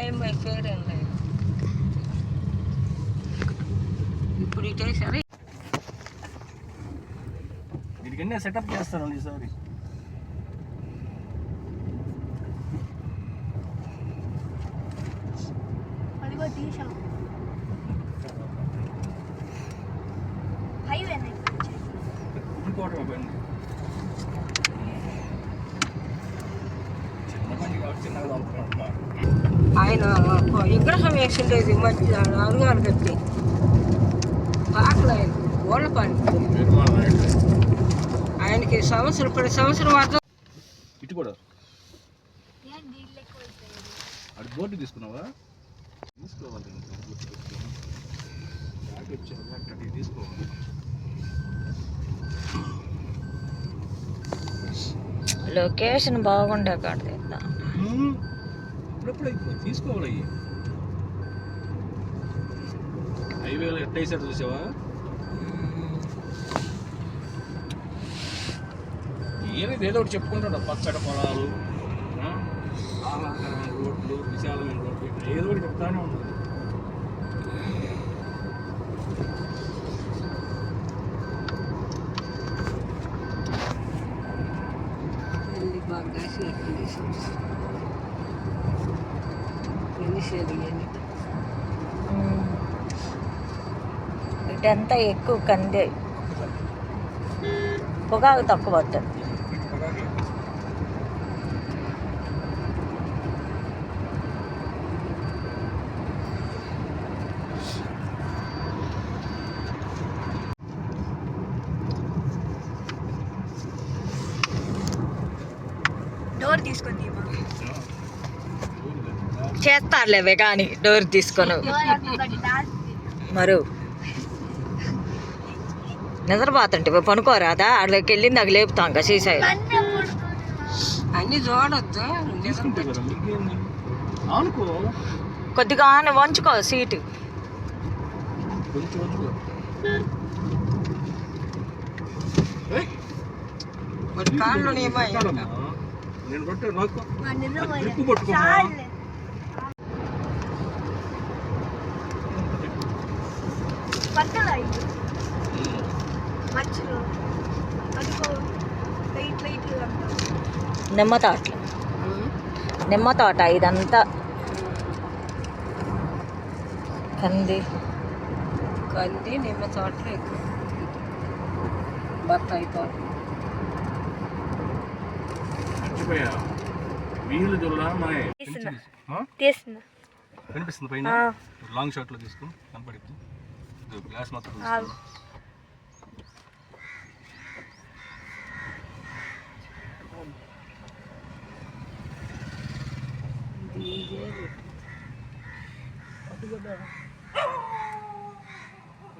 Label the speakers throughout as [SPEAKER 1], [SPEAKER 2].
[SPEAKER 1] అమ్మాయి పేరేం లేదు. ఇప్పుడు ఇటేసారి
[SPEAKER 2] వీటికన్నీ సెటప్ చేస్తాను ఈసారి. ఇంకోటి బండి చిన్న బండి కాబట్టి చిన్నగా పంపుకుంటున్నాను.
[SPEAKER 1] ఆయన విగ్రహం వేసిండేది మధ్య అరుగారు కట్టి పాకలేదు ఓళ్ళ పని. ఆయనకి సంవత్సరం ప్రతి సంవత్సరం మాత్రం
[SPEAKER 2] ఇటు కూడా అటు బోర్డు తీసుకున్నావా? తీసుకోవాలి తీసుకోవాలి.
[SPEAKER 3] లొకేషన్ బాగుండే కాడ
[SPEAKER 2] ఇప్పుడెప్పుడు అయిపోయి తీసుకోవాలి. హైవేలో ఎట్ట వేసాడు చూసావా? ఏమైతే ఏదో ఒకటి చెప్పుకుంటాడు. పచ్చడి పొలాలు, ఆహ్లాదకరమైన రోడ్లు, విశాలమైన రోడ్లు, ఏదో ఒకటి చెప్తానే ఉంటుంది.
[SPEAKER 3] ఇటంతా ఎక్కువ కందే, పొగాకు తక్కువ పడుతుంది.
[SPEAKER 4] డోర్ తీసుకొని
[SPEAKER 3] చేస్తారులేవే కానీ డోర్ తీసుకొని మరు నిద్రపోతుంటే పనుకోరాదా? అక్కడికి వెళ్ళింది అది లేపుతాం కదా సీసాయి.
[SPEAKER 1] అన్ని చూడొద్దు.
[SPEAKER 3] కొద్దిగా వంచుకో సీటు.
[SPEAKER 1] మరి కాళ్ళు
[SPEAKER 3] నిమ్మ తోట ఇదంతా కంది
[SPEAKER 1] నిమ్మ తోటలు ఎక్కువ, బత్తాయి తోట.
[SPEAKER 2] కనిపిస్తుంది పైన లాంగ్ షాట్ లో తీసుకో, కనపడుతుంది. గ్లాస్ మాత్రం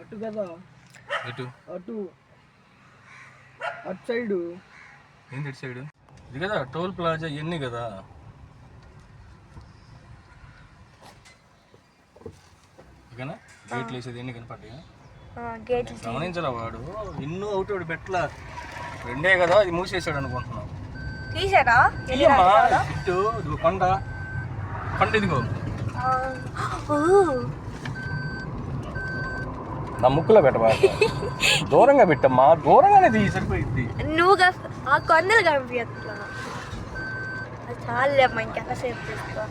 [SPEAKER 1] అటు కదా,
[SPEAKER 2] అటు
[SPEAKER 1] అటు అటు సైడు.
[SPEAKER 2] ఏంటి ఇటు సైడ్? ఇది కదా టోల్ ప్లాజా ఇవన్నీ కదా. ఇకనా గేట్లు వేసేది ఎన్ని కనపడ్డాయా? గమనించరా వాడు ఎన్నో ఒకటి బెట్ల రెండే కదా, అది మూసేసాడు అనుకుంటున్నావు.
[SPEAKER 4] తీసారా?
[SPEAKER 2] ఇటు కొండ కొండ ఇదిగో నా ముక్కులో పెట్టబా, దూరంగా పెట్టమ్మా, దూరంగానే తీ సరిపోయింది.
[SPEAKER 4] నువ్వు ఆ కొండలు కనిపించట్లా, చాలే అమ్మా, ఇంకెంతసేపు తీసుకో.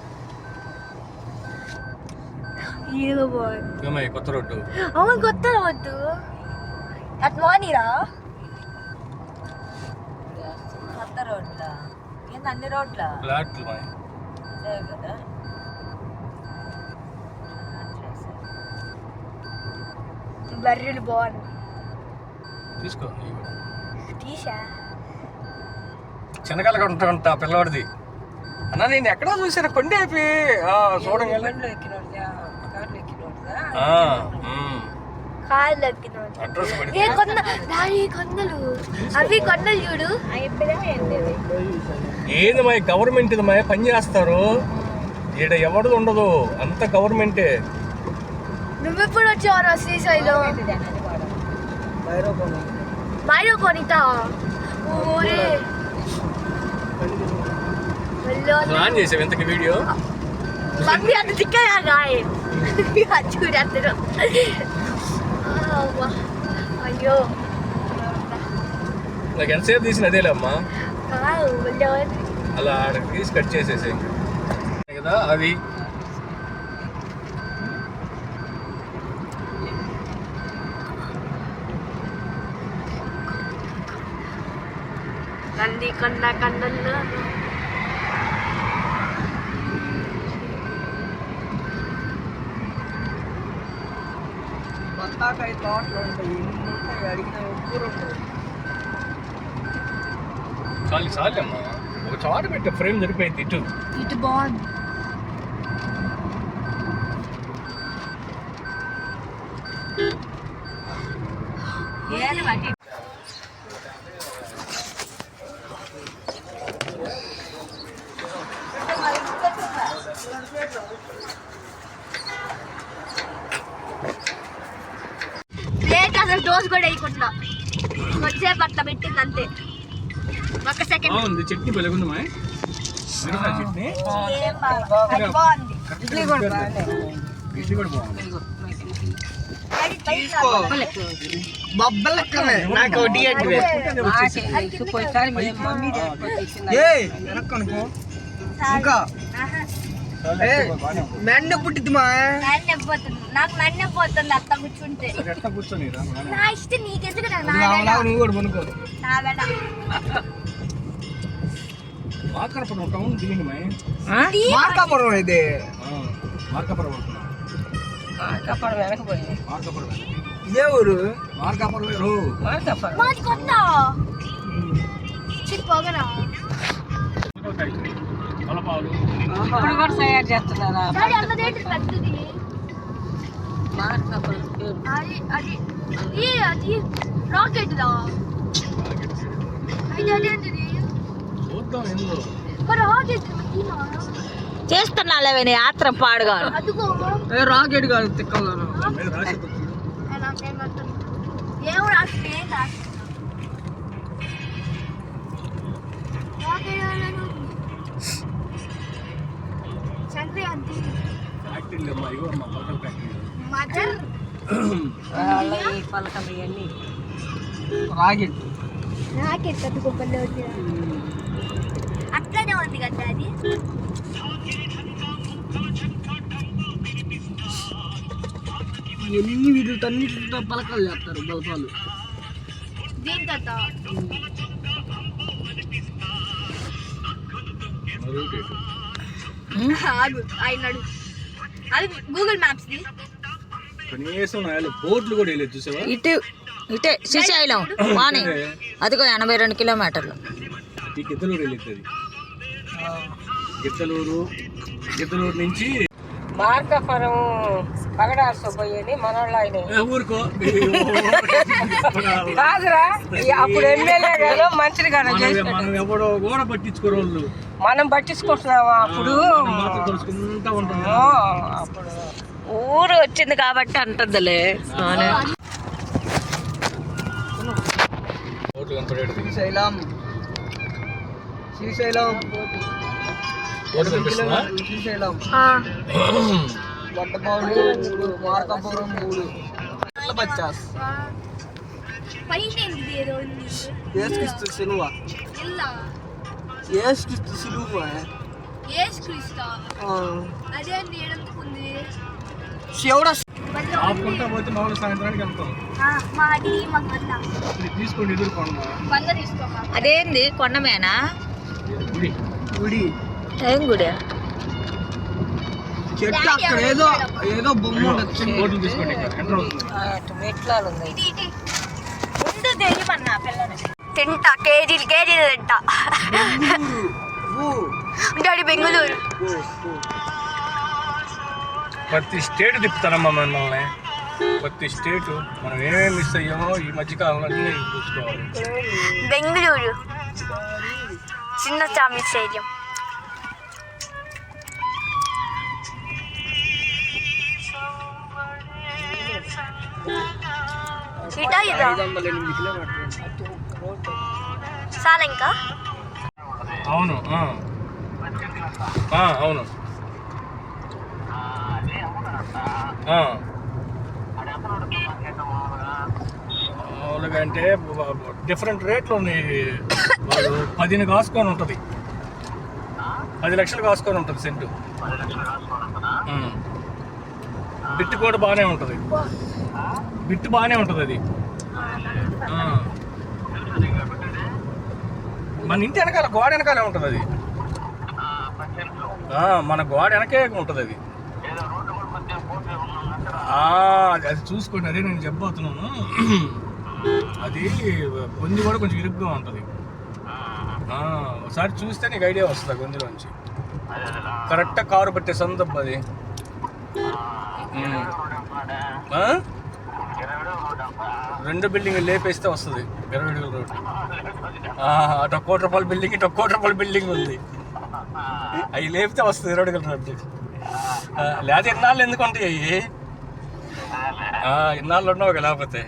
[SPEAKER 2] కొత్త రోడ్డు.
[SPEAKER 4] అవును, కొత్త రోడ్డు. అట్ మార్నిరా
[SPEAKER 3] కొత్త రోడ్లా? ఏంది అన్ని రోడ్ల
[SPEAKER 2] ఫ్లాట్లు
[SPEAKER 3] కదా.
[SPEAKER 4] బర్రెలు బాగుంది.
[SPEAKER 2] తీసుకో.
[SPEAKER 4] తీసా
[SPEAKER 2] చిన్నకాయలుగా ఉంటా పిల్లవాడిది అన్న. నేను ఎక్కడో చూసాను కొండ అయిపోయి చూడండి.
[SPEAKER 4] కాళ్ళు కొండలు, అవి కొండలు చూడు.
[SPEAKER 2] ఏది మా గవర్నమెంట్ ఇది మా పని చేస్తారు. ఈడ ఎవరిది ఉండదు, అంత గవర్నమెంటే.
[SPEAKER 4] నువ్వెప్పుడు వచ్చావు శ్రీశైలం? మైరోకోనితా
[SPEAKER 2] ప్లాన్ చేసావు ఇంతకి వీడియో?
[SPEAKER 4] మమ్మీ అంత చిక్కగా కాయ చూడతారు. అయ్యో
[SPEAKER 2] నాకు ఎంతసేపు తీసిన అదేలే అమ్మా.
[SPEAKER 4] కాదు
[SPEAKER 2] అలా ఆడకి తీసి కట్ చేసేసే కదా అవి.
[SPEAKER 4] నంది కొండ కండల్లో
[SPEAKER 1] బత్తాకాయ తోటలు ఉంటాయి, ఎన్ని ఉంటాయి అడిగిన ఊరు ఉంటుంది.
[SPEAKER 2] చాలు అమ్మా, ఒక చోట పెట్టే ఫ్రేమ్ సరిపోయింది.
[SPEAKER 4] ఇటు బాగుంది. ప్లేట్ అసలు డోస్ కూడా వేయకుండా కొద్దిసేపు అట్లా పెట్టింది అంతే. ఒక సెకండ్
[SPEAKER 2] చట్నీ బలగుంది మా చట్నీ.
[SPEAKER 4] బాగుంది.
[SPEAKER 1] ఇడ్లీ కూడా బాగానే.
[SPEAKER 2] ఇడ్లీ కూడా బాగుంది.
[SPEAKER 5] బొబ్బలెక్కనే నాకు ఒకటి
[SPEAKER 1] పోయిసారి మీ మమ్మీ తెచ్చింది.
[SPEAKER 5] వెనక్కనుకో ఇంకా మెండ పుట్టిద్ది మా
[SPEAKER 4] నాకు నన్నపోతుంది అత్త కూర్చుంటే.
[SPEAKER 2] ఎట్లా కూర్చొని
[SPEAKER 4] నా ఇష్టం నీకెందుకు
[SPEAKER 5] నువ్వు కూడా కొనుక్కో.
[SPEAKER 2] మార్కాపురం టౌన్ దిగింది మా.
[SPEAKER 5] మార్కాపురం ఇది
[SPEAKER 2] మార్కాపురం
[SPEAKER 1] మార్కాపురం వెనకపోయింది.
[SPEAKER 2] మార్కాపురం
[SPEAKER 5] ఇదే ఊరు.
[SPEAKER 2] మార్కాపురం
[SPEAKER 1] మార్కాపురం
[SPEAKER 4] మాది కొత్త పోగరా.
[SPEAKER 2] తలపాలు
[SPEAKER 1] ఇప్పుడు కూడా తయారు చేస్తున్నారా?
[SPEAKER 4] డాడీ అన్నదేంటి పెద్దది
[SPEAKER 1] మార్కాపురం
[SPEAKER 4] అది అది అది రాకెట్ దా. అది అదేంటిది
[SPEAKER 2] చూద్దాం ఎందులో
[SPEAKER 4] మరి రాకెట్
[SPEAKER 3] చేస్తున్నాలేవే ఆత్రం పాడుగా.
[SPEAKER 4] అదుగో
[SPEAKER 5] రాకెట్ కాదు తిక్కలు.
[SPEAKER 2] మీద రాసి
[SPEAKER 4] ఏం రాసి ఏం రాసి సంక్రాంతి
[SPEAKER 2] ఫ్యాక్టరీలు అమ్మా, ఇగో అమ్మా పలకల ఫ్యాక్టరీ.
[SPEAKER 4] మదర్
[SPEAKER 1] వాళ్ళ పలకలు ఇవన్నీ
[SPEAKER 5] రాకెట్
[SPEAKER 4] రాకెట్ కట్టుకోపల్లి అట్లనే ఉంది కదా అది.
[SPEAKER 5] ఎన్ని వీటితో పలకాలు చేస్తారు బల్పాలు.
[SPEAKER 4] దీని తర్వాత ఆగు అయినాడు అది గూగుల్ మ్యాప్స్ ది.
[SPEAKER 2] కనీసం నాయలు బోట్లు కూడా వెళ్ళేది చూసావా.
[SPEAKER 3] ఇటే శ్రీశైలం వాణి అదిగో 82 కిలోమీటర్లు.
[SPEAKER 2] గిద్దలూరు వెళ్ళేది. గిద్దలూరు నుంచి
[SPEAKER 1] మార్కాపురం పగడాల సుబ్బయ్య అని మనోళ్ళు ఆయన
[SPEAKER 2] ఊరుకో
[SPEAKER 1] కాదురా. అప్పుడు ఎమ్మెల్యే గారు మంత్రి గారు
[SPEAKER 2] మనం ఎవడో కూడా పట్టించుకోరు వాళ్ళు.
[SPEAKER 1] మనం పట్టించుకుంటున్నావా? అప్పుడు
[SPEAKER 2] తెలుసుకుంటా ఉంటాం.
[SPEAKER 1] అప్పుడు
[SPEAKER 3] ఊరు వచ్చింది కాబట్టి అంటుందిలే.
[SPEAKER 2] బోట్లు కనపడేది.
[SPEAKER 5] శ్రీశైలం
[SPEAKER 2] బోట్లు కనిపిస్తుందా?
[SPEAKER 5] శ్రీశైలం వడ్డపావులు 3, మార్కాపురం 3. బచ్చాస్
[SPEAKER 4] పైన ఏంది ఏదో ఉంది
[SPEAKER 5] ఏసుక్రీస్తు సిలువ.
[SPEAKER 4] ఎల్లా
[SPEAKER 5] ఏసుక్రీస్తు సిలువ.
[SPEAKER 4] యేసుక్రీస్తు అదే నీడందుకుంది.
[SPEAKER 5] శివుడు
[SPEAKER 2] ఆపుకుంటా పోతే మామూలు సాయంత్రానికి వెళ్తాం.
[SPEAKER 4] మాది మాకు వంద
[SPEAKER 2] ఇది తీసుకోండి, ఎదుర్కోండి.
[SPEAKER 4] 100 తీసుకోమా.
[SPEAKER 3] అదేంది కొండమేనా?
[SPEAKER 2] గుడి
[SPEAKER 5] గుడి
[SPEAKER 3] ఏం గుడి?
[SPEAKER 5] చెట్టు అక్కడ ఏదో ఏదో బొమ్మ ఉండొచ్చు.
[SPEAKER 2] బోట్లు తీసుకోండి, ఎంటర్ అవుతుంది.
[SPEAKER 1] మెట్లాలు ఉన్నాయి.
[SPEAKER 4] ఇది ఇది ముందు తెలియమన్నా పిల్లని తింటా కేజీలు తింటా. డాడీ బెంగళూరు
[SPEAKER 2] ప్రతి స్టేట్ తిప్పుతారమ్మా మనల్ని. ప్రతి స్టేట్ మనం ఏమేమి మిస్ అయ్యామో ఈ మధ్యకాలంలో అన్నీ చూసుకోవాలి.
[SPEAKER 4] బెంగళూరు చిన్న చామి స్టేడియం. ఇటా ఇదా
[SPEAKER 5] 508 కిలోమీటర్లు.
[SPEAKER 4] చాలా ఇంకా
[SPEAKER 2] అవును అవును మామూలుగా అంటే డిఫరెంట్ రేట్లు ఉన్నాయి. వాళ్ళు 10 కాసుకొని ఉంటుంది, 10 లక్షలు కాసుకొని ఉంటుంది సెంటు. బిట్టు కూడా బాగానే ఉంటుంది, బిట్టు బాగానే ఉంటుంది అది. మన ఇంటి వెనకాల గోడ వెనకాలే ఉంటుంది అది. మన గోడ వెనకే ఉంటుంది అది. అది చూసుకోండి, అదే నేను చెప్పబోతున్నాను. అది గొంతు కూడా కొంచెం ఇరుగ్గా ఉంటుంది. ఒకసారి చూస్తే నీకు ఐడియా వస్తుంది ఆ గొంతులోంచి. కరెక్ట్గా కారు పట్టే సందర్భం అది. 2 బిల్డింగ్ లేపేస్తే వస్తుంది 20 అడుగుల రోడ్డు. అటు 1 కోటి రూపాయల బిల్డింగ్, ఇటు 1 కోటి రూపాయల బిల్డింగ్ ఉంది. అవి లేపితే వస్తుంది 20 అడుగుల రోడ్డు. లేదా ఇన్నాళ్ళు ఎందుకు ఉంటాయి అవి? ఇన్నాళ్ళు ఉండవు లేకపోతే.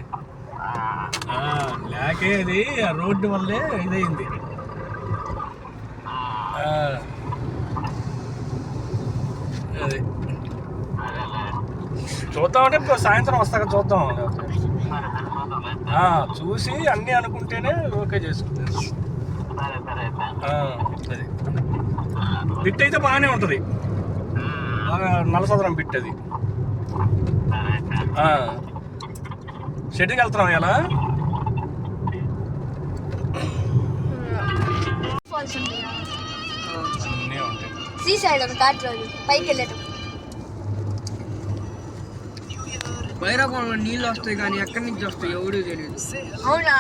[SPEAKER 2] లేకే అది ఆ రోడ్డు వల్లే ఇదైంది. అది చూద్దామంటే ఇప్పుడు సాయంత్రం వస్తాక చూద్దాం. చూసి అన్నీ అనుకుంటేనే ఓకే చేసుకుంటాను. అది బిట్ అయితే బాగానే ఉంటుంది, బాగా నలసదరం బిట్ అది. షెడ్కి వెళ్తున్నాం ఎలా?
[SPEAKER 4] సీ సైడ్ ఘాట్ రోడ్ పైకి వెళ్ళేటప్పుడు
[SPEAKER 5] భైరవంలో నీళ్ళు వస్తాయి కానీ ఎక్కడి నుంచి వస్తాయి ఎవడూ తెలియదు.
[SPEAKER 4] అవునా?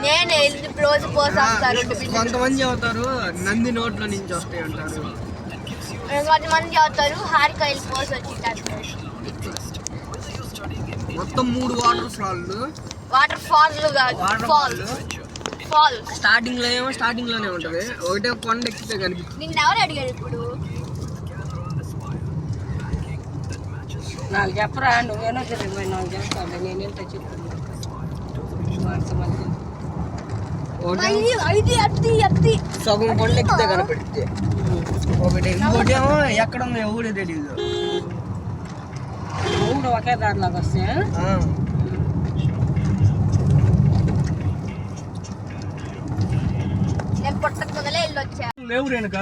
[SPEAKER 4] నేను రోజు పోసేస్తారు.
[SPEAKER 5] కొంతమంది అవుతారు నంది నోట్ల నుంచి వస్తాయి అంటారు,
[SPEAKER 4] కొంతమంది అవుతారు హారికాయలు పోసి వచ్చింటారు.
[SPEAKER 5] మొత్తం 3
[SPEAKER 4] వాటర్ ఫాల్స్ ఫాల్
[SPEAKER 5] స్టార్టింగ్ లోనే ఉంటది. ఒకటే కొండ ఎక్కితే కనిపిస్తుంది.
[SPEAKER 4] నిన్న ఎవరు అడిగారు ఇప్పుడు?
[SPEAKER 3] నాకు చెప్పరా, నువ్వేనో తెలియదు, నాకు చెప్తాను. నేనేంత చెప్తాను.
[SPEAKER 5] సగం కొండ ఎక్కితే కనపడితే ఒకటి, ఇంకోటేమో ఎక్కడ ఉందో ఎవడో తెలియదు.
[SPEAKER 3] మూడు ఒకే దారిలాగా వస్తే
[SPEAKER 2] లేవు రేణుక,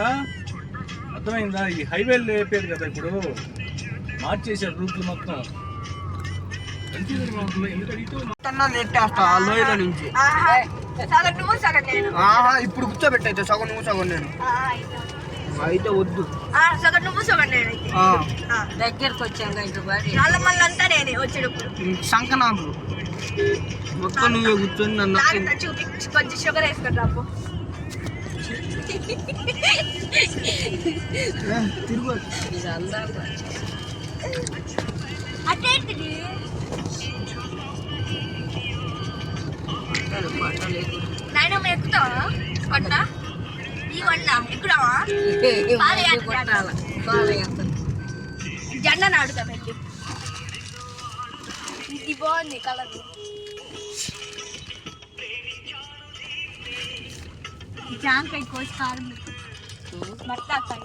[SPEAKER 2] అర్థమైందా? ఈ హైవే లేపేది కదా ఇప్పుడు, మార్చేసారు రూట్లు మొత్తం.
[SPEAKER 5] నెట్టేస్తా ఆ లోయలో నుంచి. ఇప్పుడు కూర్చోబెట్టయితే సగం నువ్వు సగం నేను. అయితే వద్దు,
[SPEAKER 3] దగ్గరకు వచ్చాం
[SPEAKER 4] అంతా నేనే వచ్చేటప్పుడు
[SPEAKER 5] సంక నాకు మొత్తం నువ్వే కూర్చొని నన్ను
[SPEAKER 4] చూపించి కొంచెం షుగర్ వేసుకుంటా.
[SPEAKER 5] తిరుగు
[SPEAKER 4] అటేంటిది? నాయనమ్మ ఎక్కుతావా కొండ? ఈ కొండ ఎక్కుదావా? జెండా నాడుతా వెళ్ళి. ఇది బాగుంది కలర్. జాంకాయ కోసి కారం మట్టాకాయ.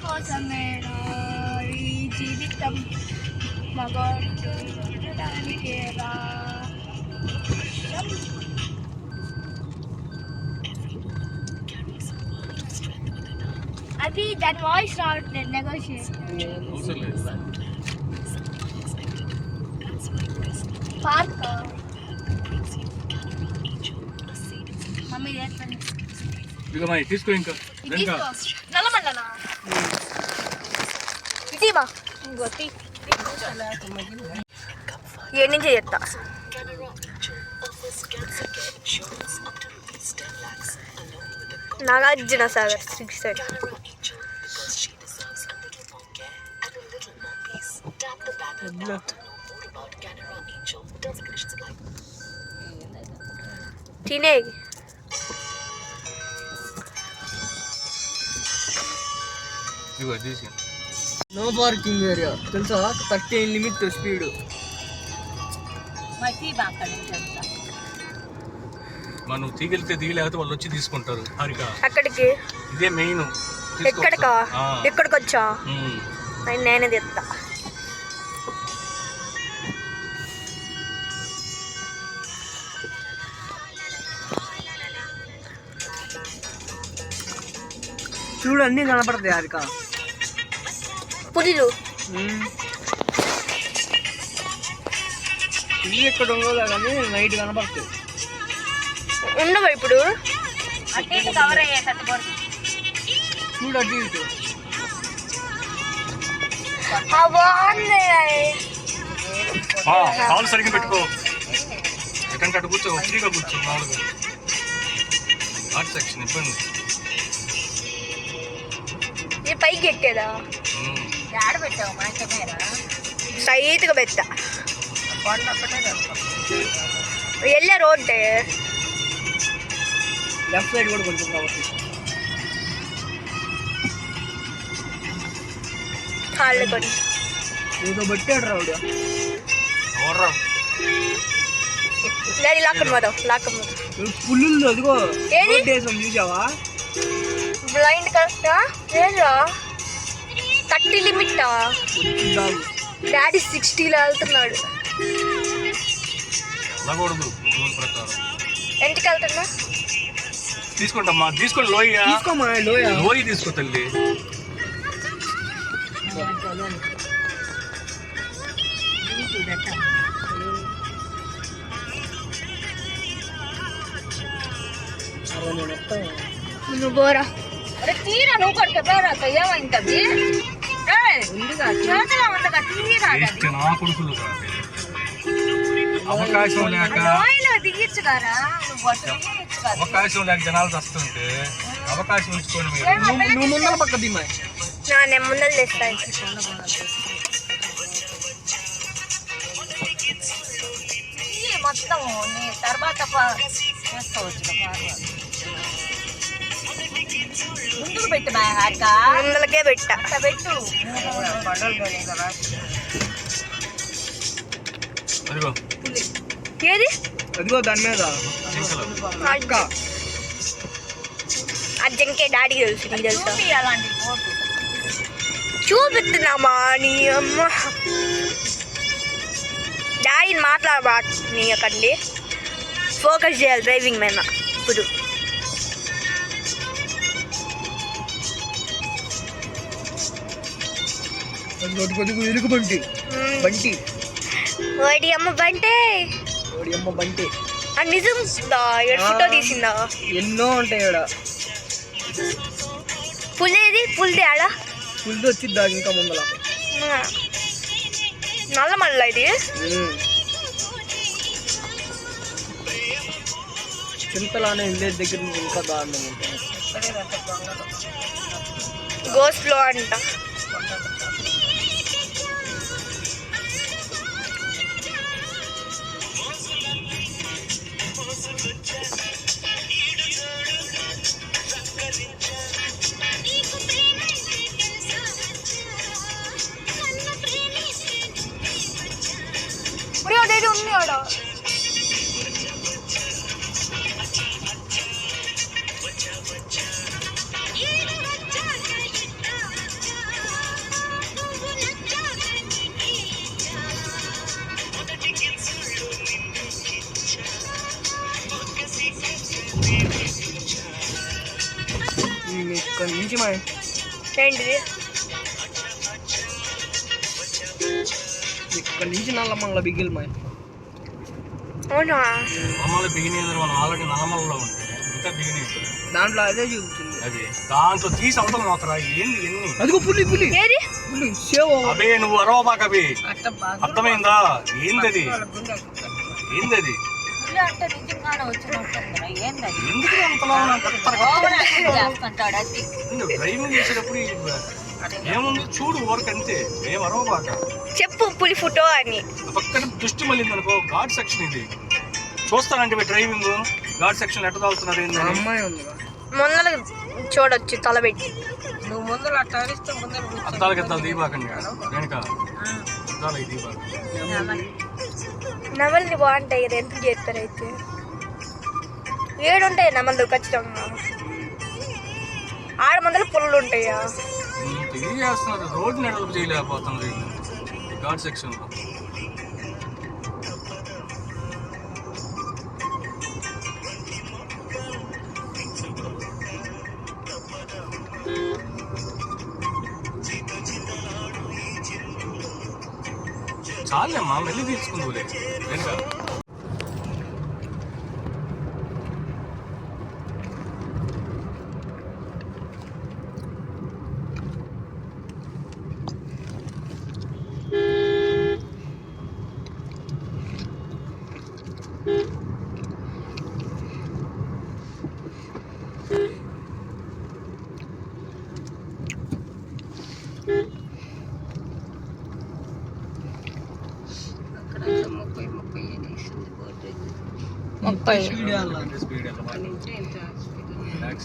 [SPEAKER 4] కోసమేనా ఈ జీవితం మగడానికేరా. అది దాని వాయిస్ రావట్లేదు. నెగోషియేట్ పార్క్ మమ్మీ చేస్తాను.
[SPEAKER 2] తీసుకో ఇంకా
[SPEAKER 4] నల్లమల్లనా ఇటీమా ఇంకోటి ఏడు నుంచి చేస్తా. నాగార్జున సాగర్ 6 సైడ్. తినే
[SPEAKER 5] నో పార్కింగ్ ఏరియా తెలుసా? 30 లిమిట్ స్పీడ్.
[SPEAKER 2] నువ్వు తీగలితే దిగలేకపోతే వాళ్ళు వచ్చి తీసుకుంటారు. హారిక
[SPEAKER 3] అక్కడికి
[SPEAKER 2] ఇదే మెయిన్.
[SPEAKER 3] ఎక్కడికా? ఎక్కడికి వచ్చా నేనే తెస్తా.
[SPEAKER 5] చూడు అన్నీ కనపడతాయి హారిక.
[SPEAKER 3] పులిలు
[SPEAKER 5] ఇల్లు ఎక్కడ ఉందో కానీ నైట్ కనపడతాయి.
[SPEAKER 3] ఉండవు ఇప్పుడు.
[SPEAKER 4] కవర్ అయ్యేటట్టు
[SPEAKER 5] చూడు అటు ఇటు.
[SPEAKER 2] కాలు సరిగ్గా పెట్టుకో. ఎక్కడంటే అటు కూర్చో, ఫ్రీగా కూర్చో. మామూలుగా ఆర్ట్ సెక్షన్ ఇబ్బంది.
[SPEAKER 3] ఈ పైకి ఎక్కేదా?
[SPEAKER 4] ఆడ పెట్టావు మా కెమెరా
[SPEAKER 3] స్ట్రైట్గా పెట్టా. వెళ్ళే రోడ్డే
[SPEAKER 5] లెఫ్ట్ సైడ్ కూడా కొంచెం కాబట్టి
[SPEAKER 3] కాళ్ళు కొని
[SPEAKER 5] ఏదో పెట్టాడు రావుడు.
[SPEAKER 3] డాడీ లాక్కను పోదాం. లాక్కను
[SPEAKER 5] పుల్లు అదిగో
[SPEAKER 3] ఏది?
[SPEAKER 5] దేశం చూసావా?
[SPEAKER 3] బ్లైండ్ కరెక్టా? లేదా 30 లిమిటా? డాడీ 60లో వెళ్తున్నాడు.
[SPEAKER 2] వెళ్ళకూడదు రూల్ ప్రకారం.
[SPEAKER 3] ఎంతకి వెళ్తున్నా?
[SPEAKER 2] తీసుకుంటామ్మా, తీసుకోండి. లోయ
[SPEAKER 5] తీసుకోమా, లోయ
[SPEAKER 2] లోయ తీసుకో తల్లి.
[SPEAKER 3] నువ్వు బోరా.
[SPEAKER 4] అరే తీరా నువ్వు కొట్టుకోరా ఏమైంది చేతిలో ఉండగా తీరా
[SPEAKER 2] వేస్ట్ నా కొడుకులు కాదు. అవకాశం లేక
[SPEAKER 4] దిగించు గారా
[SPEAKER 2] అవకాశం లేక జనాలు వస్తుంటే అవకాశం ఉంచుకోండి మీరు.
[SPEAKER 5] నువ్వు ముందర పక్క దిమ్మా.
[SPEAKER 3] నేను ముందర తెస్తా.
[SPEAKER 4] మొత్తం నీ తర్వాత చేసుకోవచ్చు. ముందుకు పెట్టు మా హారిక.
[SPEAKER 3] ముందలకే పెట్టా.
[SPEAKER 4] అట్లా పెట్టు.
[SPEAKER 2] అదిగో
[SPEAKER 3] ఏది?
[SPEAKER 5] అదిగో దాని మీద
[SPEAKER 2] జింకలు.
[SPEAKER 3] ఆ జంకే డాడీ తెలుసు. నీకు తెలుసా?
[SPEAKER 4] అలాంటి ఫోటో
[SPEAKER 3] చూపిస్తున్నామా? నీ అమ్మ డాడీని మాట్లాడబాకండి. ఫోకస్ చేయాలి డ్రైవింగ్ మీద ఇప్పుడు.
[SPEAKER 5] కొద్దిగా ఎలుగు బంటి బంటి
[SPEAKER 3] వాడి అమ్మ బంటే.
[SPEAKER 5] వాడి అమ్మ బంటి.
[SPEAKER 3] అది నిజం ఫోటో తీసిందా?
[SPEAKER 5] ఎన్నో ఉంటాయి ఆడ.
[SPEAKER 3] పుల్లేది? పుల్ది ఆడ
[SPEAKER 5] పుల్ది వచ్చిద్దా ఇంకా ముందల.
[SPEAKER 3] నల్ల మల్ల ఇది.
[SPEAKER 5] చింతలానే విలేజ్ దగ్గర నుంచి ఇంకా దారుణంగా ఉంటుంది.
[SPEAKER 3] గోస్ట్లో అంట. ఉంది ఆడ.
[SPEAKER 5] ఇక్కడ నుంచి మా
[SPEAKER 3] ఏంటిది?
[SPEAKER 5] ఇక్కడ నుంచి నల్లమంగళ బిగిల్ మా.
[SPEAKER 3] అవునా?
[SPEAKER 2] నల్లమల్ల బిగినింగ్ మనం ఆల్రెడీ నల్లమల్లలో ఉంటే ఇంకా బిగినింగ్
[SPEAKER 5] దాంట్లో అదే చూపుతుంది.
[SPEAKER 2] అది దాంట్లో తీసి అవతల మాత్రం ఏంది ఎన్ని.
[SPEAKER 5] అదిగో పులి పులి
[SPEAKER 3] ఏది?
[SPEAKER 5] పులి సేవ.
[SPEAKER 2] అబే నువ్వు అరవబాక అవి. అర్థమైందా? ఏందది? ఏందది?
[SPEAKER 4] అంటే నిజంగానే వచ్చినట్టుందిరా. ఏంటది?
[SPEAKER 2] ఎందుకు అంతలా
[SPEAKER 4] చేస్తుంటాడు అది.
[SPEAKER 2] డ్రైవింగ్ చేసేటప్పుడు ఏముంది చూడు వర్క్ అంతే. ఏం అరవబాక.
[SPEAKER 3] చెప్పు పులి ఫోటో అని.
[SPEAKER 2] పక్కన దృష్టి మళ్ళీ అనుకో. ఘాట్ సెక్షన్ ఇది చూస్తానంటే డ్రైవింగ్ ఘాట్ సెక్షన్ ఎట్ట తాగుతున్నారు ఏందని.
[SPEAKER 5] అమ్మాయి ఉంది
[SPEAKER 3] ముందర చూడొచ్చు తల పెట్టి.
[SPEAKER 4] నువ్వు ముందర అట్లా అరిస్తే ముందర
[SPEAKER 2] అద్దాలకి అద్దాలు దీపాకండి వెనక అద్దాలకి దీపాక.
[SPEAKER 3] నవల్ని బాగుంటాయి కదా. ఎంత చేస్తారు అయితే
[SPEAKER 4] ఏడుంటాయి నా మందులు ఖచ్చితంగా. ఆడ మందులు పుల్లలు ఉంటాయా?
[SPEAKER 2] ఇది చేస్తున్నారు, రోడ్డు నెడలు చేయలేకపోతుంది ఘాట్ సెక్షన్లో. చాలేమ్మా, మెల్లి తీసుకుందులే వెనుక.
[SPEAKER 3] ముప్పై
[SPEAKER 2] స్పీడ్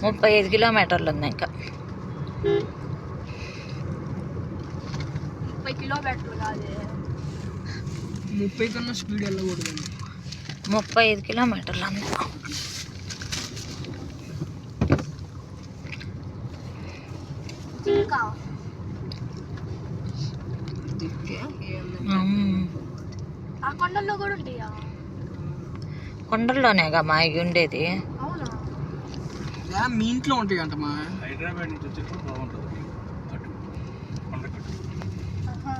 [SPEAKER 3] 35 కిలోమీటర్లు ఉంది ఇంకా.
[SPEAKER 4] 30 కిలోమీటర్లు కాదు,
[SPEAKER 5] 30 కన్నా స్పీడ్ వెళ్ళకూడదు.
[SPEAKER 3] 35 కిలోమీటర్లు ఉంది.
[SPEAKER 4] ఇంకా ఆ కొండల్లో కూడా ఉంటాయా?
[SPEAKER 3] కొండల్లోనేగా మా ఇవి ఉండేది.
[SPEAKER 4] అవునా?
[SPEAKER 5] మీ ఇంట్లో ఉంటాయి అంటమ్మా.
[SPEAKER 2] హైదరాబాద్ నుంచి వచ్చేప్పుడు బాగుంటుంది అటు కొండకట్టు.
[SPEAKER 4] ఆహా.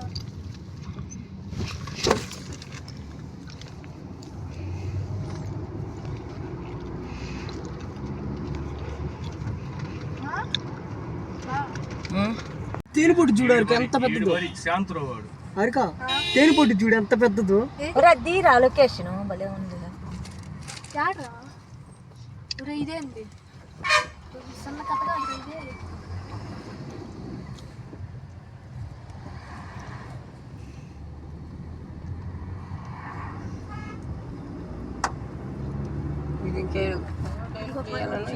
[SPEAKER 5] తేనెపొట్టు చూడు అరక ఎంత పెద్దదో.
[SPEAKER 2] శాంతురావు వాడు
[SPEAKER 5] అరక తేనెపొట్టు చూడు ఎంత పెద్దదో.
[SPEAKER 3] దీరా లొకేషన్ భలే ఉంది.
[SPEAKER 4] యాడ్రా ఇదేంది సన్న కథగా ఇదే.
[SPEAKER 5] ఇది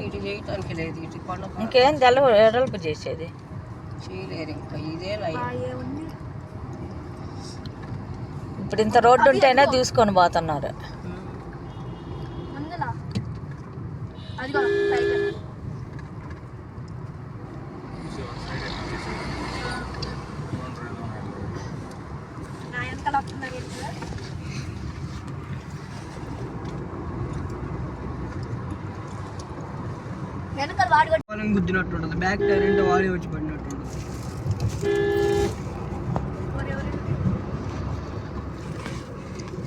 [SPEAKER 5] ఇటు చేయటానికి లేదు, ఇటు కొండ
[SPEAKER 3] ఇంకేం ఎడల్పు చేసేది
[SPEAKER 5] చేయలేరు ఇంకా. ఇదే
[SPEAKER 4] ఏముంది
[SPEAKER 3] ఇప్పుడు ఇంత రోడ్డు ఉంటేనే తీసుకొని పోతున్నారు.
[SPEAKER 4] ముందులా అదిగో టైగర్. నా వెనకాల వస్తున్నారు వెనకాల వాడు కూడా
[SPEAKER 5] వాళ్ళని గుద్దినట్టు ఉంటుంది, బ్యాక్ టైర్ అంటే వాడే వచ్చి పడినట్టు ఉంటుంది.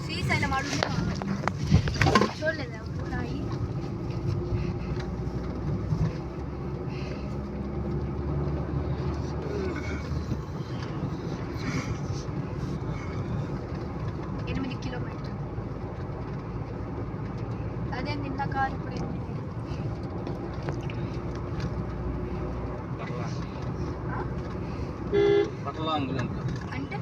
[SPEAKER 4] శ్రీశైలం అడుగు చూడలేదా ఉన్నాయి. కిలోమీటర్ అదే నిన్న కాదు ఇప్పుడు
[SPEAKER 2] పట్ల అందులో
[SPEAKER 4] అంటే